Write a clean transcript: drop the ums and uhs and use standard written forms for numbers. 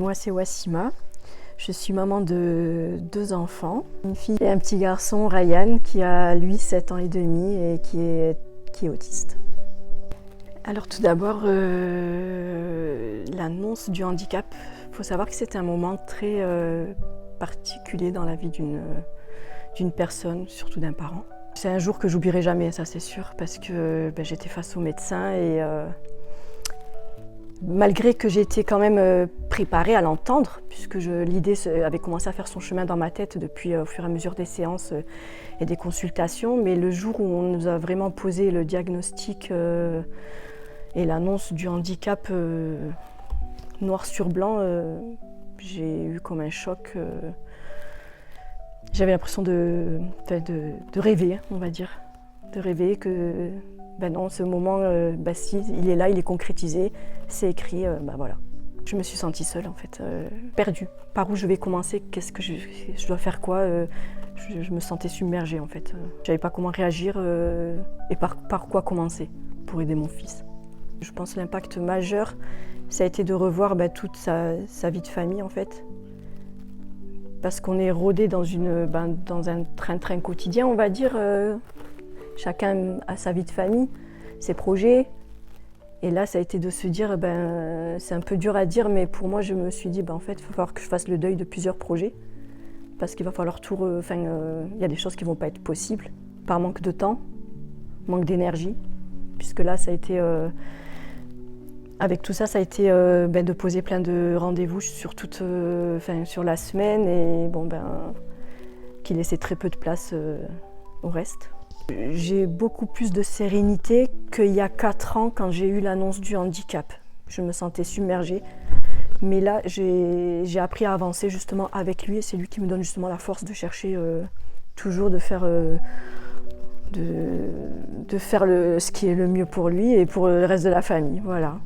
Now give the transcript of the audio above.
Moi, c'est Wassima. Je suis maman de 2 enfants, une fille et un petit garçon, Ryan, qui a lui 7 ans et demi et qui est autiste. Alors tout d'abord, l'annonce du handicap. Il faut savoir que c'est un moment très particulier dans la vie d'une personne, surtout d'un parent. C'est un jour que j'oublierai jamais, ça c'est sûr, parce que j'étais face au médecin et malgré que j'étais quand même préparée à l'entendre, puisque l'idée avait commencé à faire son chemin dans ma tête depuis au fur et à mesure des séances et des consultations, mais le jour où on nous a vraiment posé le diagnostic et l'annonce du handicap noir sur blanc, j'ai eu comme un choc. J'avais l'impression de rêver, on va dire. De rêver que, non, ce moment, si, il est là, il est concrétisé, c'est écrit, voilà. Je me suis sentie seule, en fait, perdue. Par où je vais commencer, qu'est-ce que je dois faire quoi, je me sentais submergée, en fait. Je savais pas comment réagir et par quoi commencer pour aider mon fils. Je pense que l'impact majeur, ça a été de revoir toute sa vie de famille, en fait. Parce qu'on est rodé dans un train-train quotidien, on va dire. Chacun a sa vie de famille, ses projets. Et là, ça a été de se dire, c'est un peu dur à dire, mais pour moi, je me suis dit, en fait, il va falloir que je fasse le deuil de plusieurs projets. Parce qu'il va falloir y a des choses qui ne vont pas être possibles, par manque de temps, manque d'énergie. Puisque là, ça a été... Avec tout ça, ça a été de poser plein de rendez-vous sur sur la semaine et qui laissait très peu de place au reste. J'ai beaucoup plus de sérénité qu'il y a 4 ans quand j'ai eu l'annonce du handicap. Je me sentais submergée, mais là j'ai appris à avancer justement avec lui et c'est lui qui me donne justement la force de chercher toujours de faire ce qui est le mieux pour lui et pour le reste de la famille. Voilà.